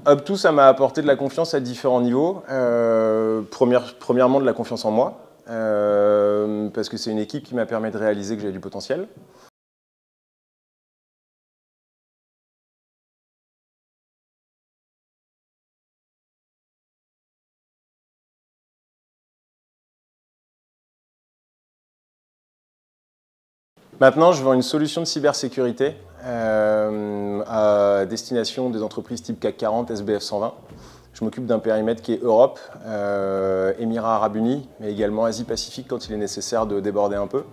Up2, ça m'a apporté de la confiance à différents niveaux. Premièrement, de la confiance en moi, parce que c'est une équipe qui m'a permis de réaliser que j'avais du potentiel. Maintenant, je vends une solution de cybersécurité à destination des entreprises type CAC 40, SBF 120. Je m'occupe d'un périmètre qui est Europe, Émirats Arabes Unis, mais également Asie-Pacifique quand il est nécessaire de déborder un peu.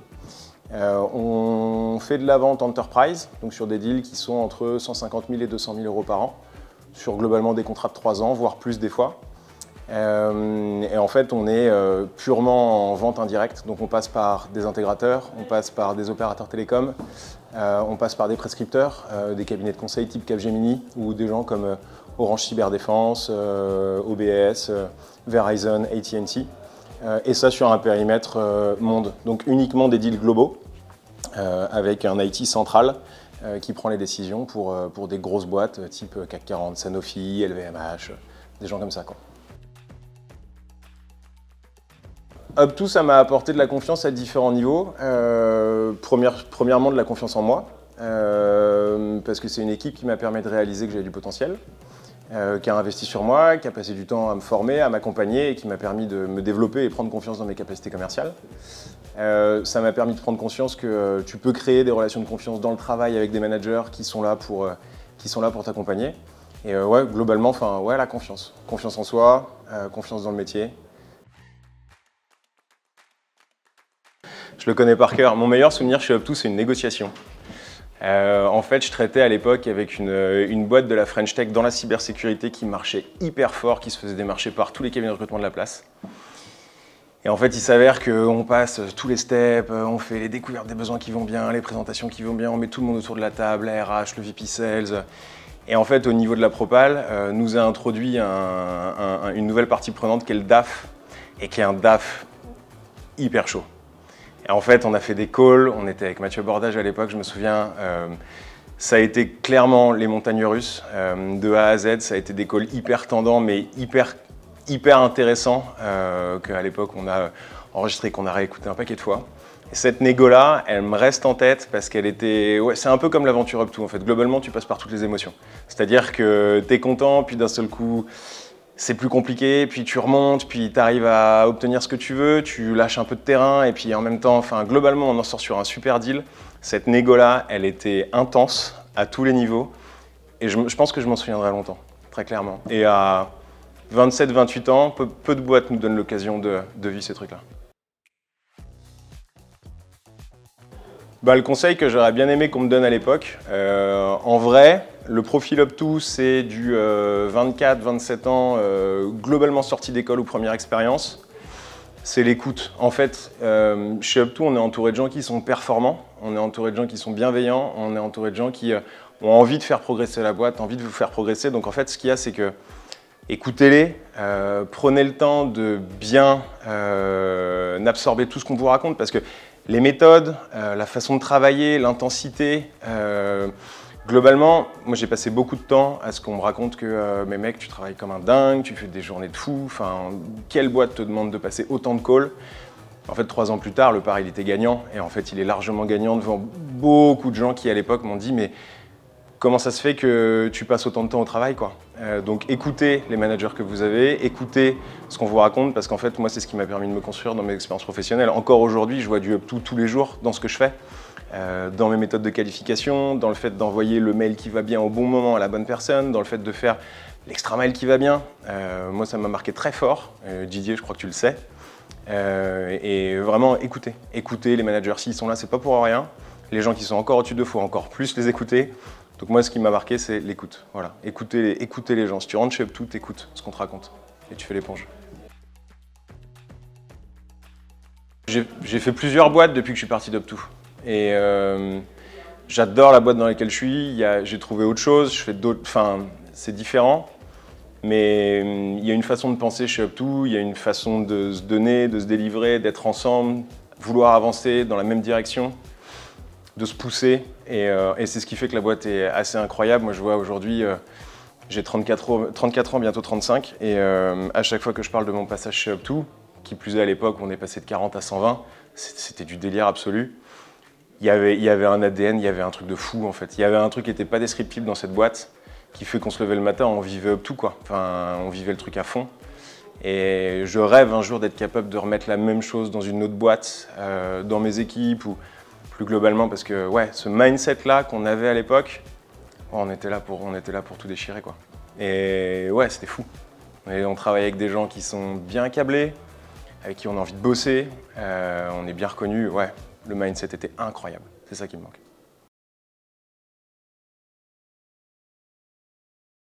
On fait de la vente enterprise, donc sur des deals qui sont entre 150 000 et 200 000 euros par an, sur globalement des contrats de 3 ans, voire plus des fois. Et en fait, on est purement en vente indirecte, donc on passe par des intégrateurs, on passe par des opérateurs télécoms, on passe par des prescripteurs, des cabinets de conseil type Capgemini ou des gens comme Orange Cyberdéfense, OBS, Verizon, AT&T, et ça sur un périmètre monde, donc uniquement des deals globaux avec un IT central qui prend les décisions pour des grosses boîtes type CAC 40, Sanofi, LVMH, des gens comme ça, quoi. Up2, ça m'a apporté de la confiance à différents niveaux. Premièrement, de la confiance en moi, parce que c'est une équipe qui m'a permis de réaliser que j'avais du potentiel, qui a investi sur moi, qui a passé du temps à me former, à m'accompagner et qui m'a permis de me développer et prendre confiance dans mes capacités commerciales. Ça m'a permis de prendre conscience que tu peux créer des relations de confiance dans le travail avec des managers qui sont là pour t'accompagner. Et ouais, globalement, ouais, la confiance. Confiance en soi, confiance dans le métier. Je le connais par cœur. Mon meilleur souvenir chez Up2, c'est une négociation. En fait, je traitais à l'époque avec une boîte de la French Tech dans la cybersécurité qui marchait hyper fort, qui se faisait démarcher par tous les cabinets de recrutement de la place. Et en fait, il s'avère qu'on passe tous les steps, on fait les découvertes des besoins qui vont bien, les présentations qui vont bien, on met tout le monde autour de la table, la RH, le VP Sales. Et en fait, au niveau de la propale, nous a introduit une nouvelle partie prenante qui est le DAF, et qui est un DAF hyper chaud. Et en fait, on a fait des calls, on était avec Mathieu Bordage à l'époque, je me souviens, ça a été clairement les montagnes russes, de A à Z, ça a été des calls hyper tendants, mais hyper intéressants, qu'à l'époque on a enregistré, qu'on a réécouté un paquet de fois. Et cette négo-là, elle me reste en tête parce qu'elle était... Ouais, c'est un peu comme l'aventure Up2 en fait, globalement tu passes par toutes les émotions. C'est-à-dire que t'es content, puis d'un seul coup, c'est plus compliqué, puis tu remontes, puis tu arrives à obtenir ce que tu veux, tu lâches un peu de terrain, et puis en même temps, globalement, on en sort sur un super deal. Cette négo-là, elle était intense à tous les niveaux, et je pense que je m'en souviendrai longtemps, très clairement. Et à 27-28 ans, peu de boîtes nous donnent l'occasion de vivre ces trucs-là. Le conseil que j'aurais bien aimé qu'on me donne à l'époque, en vrai, le profil Up2, c'est du 24-27 ans, globalement sorti d'école ou première expérience. C'est l'écoute. En fait, chez Up2, on est entouré de gens qui sont performants, on est entouré de gens qui sont bienveillants, on est entouré de gens qui ont envie de faire progresser la boîte, envie de vous faire progresser. Donc en fait, ce qu'il y a, c'est que écoutez-les, prenez le temps de bien absorber tout ce qu'on vous raconte, parce que les méthodes, la façon de travailler, l'intensité, globalement, moi j'ai passé beaucoup de temps à ce qu'on me raconte que mais mec, tu travailles comme un dingue, tu fais des journées de fou, quelle boîte te demande de passer autant de calls? En fait, 3 ans plus tard, le pari il était gagnant, et en fait il est largement gagnant devant beaucoup de gens qui à l'époque m'ont dit mais comment ça se fait que tu passes autant de temps au travail, quoi. Donc écoutez les managers que vous avez, écoutez ce qu'on vous raconte, parce qu'en fait, moi, c'est ce qui m'a permis de me construire dans mes expériences professionnelles. Encore aujourd'hui, je vois du Up2 tous les jours dans ce que je fais, dans mes méthodes de qualification, dans le fait d'envoyer le mail qui va bien au bon moment à la bonne personne, dans le fait de faire l'extra mail qui va bien. Moi, ça m'a marqué très fort. Didier, je crois que tu le sais. Et vraiment, écoutez les managers. S'ils sont là, c'est pas pour rien. Les gens qui sont encore au-dessus d'eux, il faut encore plus les écouter. Donc moi, ce qui m'a marqué, c'est l'écoute. Voilà, écoutez les gens. Si tu rentres chez Up2, t'écoutes ce qu'on te raconte et tu fais l'éponge. J'ai fait plusieurs boîtes depuis que je suis parti d'Up2. Et j'adore la boîte dans laquelle je suis. J'ai trouvé autre chose, je fais d'autres. C'est différent. Mais il y a une façon de penser chez Up2, il y a une façon de se donner, de se délivrer, d'être ensemble, vouloir avancer dans la même direction, de se pousser. Et c'est ce qui fait que la boîte est assez incroyable. Moi, je vois aujourd'hui J'ai 34 ans, bientôt 35, et à chaque fois que je parle de mon passage chez Up2, qui plus est à l'époque où on est passé de 40 à 120, c'était du délire absolu. Il y avait un ADN, il y avait un truc de fou en fait. Il y avait un truc qui n'était pas descriptible dans cette boîte, qui fait qu'on se levait le matin, on vivait Up2 quoi. Enfin, on vivait le truc à fond. Et je rêve un jour d'être capable de remettre la même chose dans une autre boîte, dans mes équipes ou plus globalement, parce que ouais, ce mindset-là qu'on avait à l'époque, on était là pour tout déchirer quoi. Et ouais, c'était fou. Et on travaille avec des gens qui sont bien câblés, avec qui on a envie de bosser, on est bien reconnus. Ouais, le mindset était incroyable. C'est ça qui me manque.